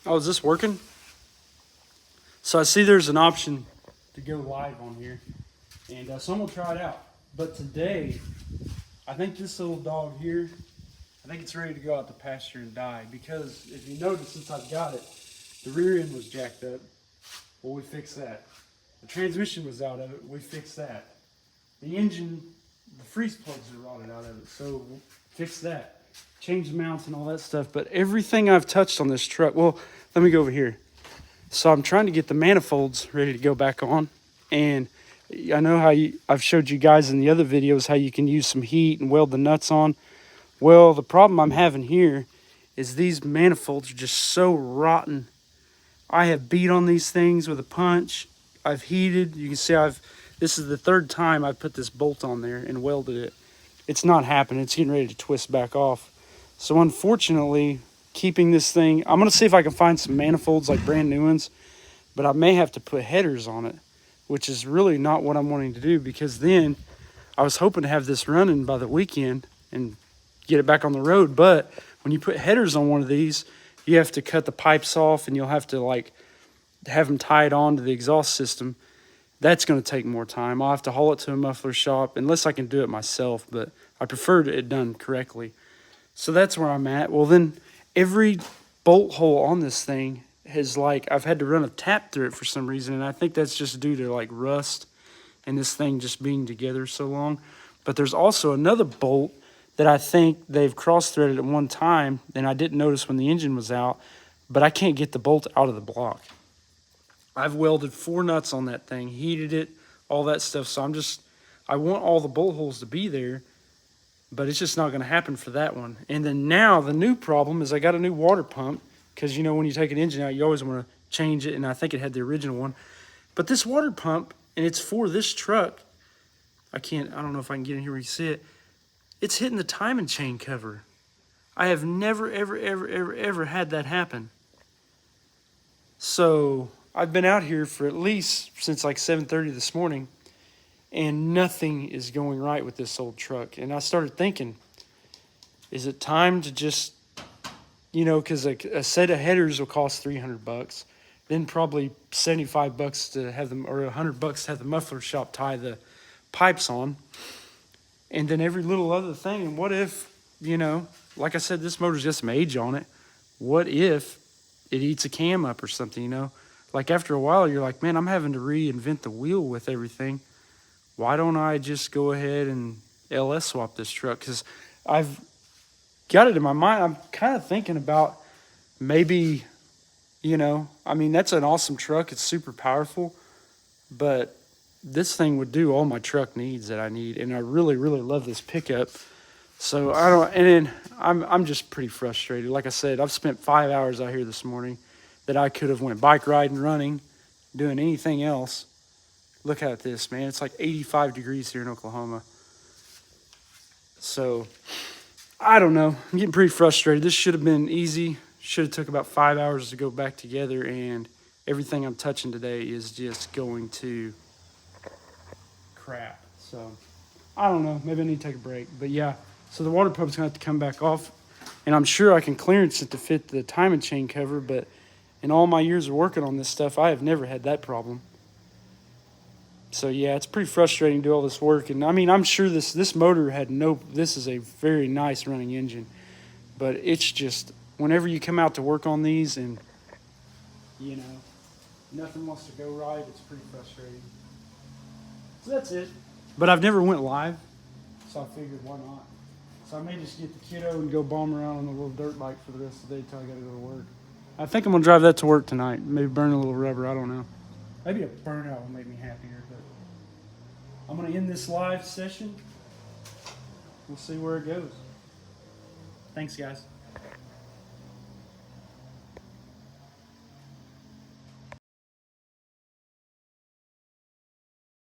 Oh, is this working? So I see there's an option to go live on here. And so I'm going to try it out. But today, I think this little dog here, I think it's ready to go out to pasture and die. Because if you notice, since I've got it, the rear end was jacked up. Well, we fixed that. The transmission was out of it. We fixed that. The engine, the freeze plugs are rotted out of it. So we'll fix that. Change the mounts and all that stuff. But everything I've touched on this truck, well, let me go over here. So I'm trying to get the manifolds ready to go back on. And I know how I've showed you guys in the other videos how you can use some heat and weld the nuts on. Well, the problem I'm having here is these manifolds are just so rotten. I have beat on these things with a punch. I've heated. You can see this is the third time I put this bolt on there and welded it. It's not happening. It's getting ready to twist back off. So unfortunately, keeping this thing, I'm going to see if I can find some manifolds like brand new ones, but I may have to put headers on it, which is really not what I'm wanting to do, because then I was hoping to have this running by the weekend and get it back on the road. But when you put headers on one of these, you have to cut the pipes off and you'll have to like have them tied on to the exhaust system. That's going to take more time. I'll have to haul it to a muffler shop unless I can do it myself, but I prefer it done correctly. So that's where I'm at. Well, then every bolt hole on this thing has I've had to run a tap through it for some reason, and I think that's just due to like rust and this thing just being together so long. But there's also another bolt that I think they've cross-threaded at one time, and I didn't notice when the engine was out, but I can't get the bolt out of the block. I've welded 4 nuts on that thing, heated it, all that stuff, so I want all the bolt holes to be there, but it's just not going to happen for that one. And then now the new problem is I got a new water pump, because when you take an engine out, you always want to change it, and I think it had the original one. But this water pump, and it's for this truck, I don't know if I can get in here where you see it, it's hitting the timing chain cover. I have never, ever, ever, ever, ever had that happen. So I've been out here for at least since like 7:30 this morning, and nothing is going right with this old truck. And I started thinking, is it time to just, because a set of headers will cost $300, then probably $75 to have them, or $100 to have the muffler shop tie the pipes on, and then every little other thing. And what if, like I said, this motor's got some age on it. What if it eats a cam up or something, Like after a while, you're like, man, I'm having to reinvent the wheel with everything. Why don't I just go ahead and LS swap this truck? Because I've got it in my mind. I'm kind of thinking about maybe, that's an awesome truck. It's super powerful, but this thing would do all my truck needs that I need. And I really, really love this pickup. So I'm just pretty frustrated. Like I said, I've spent 5 hours out here this morning that I could have went bike riding, running, doing anything else. Look at this, man. It's like 85 degrees here in Oklahoma. So I don't know. I'm getting pretty frustrated. This should have been easy. Should have took about 5 hours to go back together, and everything I'm touching today is just going to crap. So I don't know. Maybe I need to take a break. But yeah, so the water pump's going to have to come back off, and I'm sure I can clearance it to fit the timing chain cover, but in all my years of working on this stuff, I have never had that problem. So yeah, it's pretty frustrating to do all this work. And I'm sure this motor this is a very nice running engine, but it's just, whenever you come out to work on these and, nothing wants to go right, it's pretty frustrating. So that's it. But I've never went live, so I figured why not. So I may just get the kiddo and go bomb around on a little dirt bike for the rest of the day until I got to go to work. I think I'm going to drive that to work tonight. Maybe burn a little rubber, I don't know. Maybe a burnout will make me happier, but I'm going to end this live session. We'll see where it goes. Thanks, guys.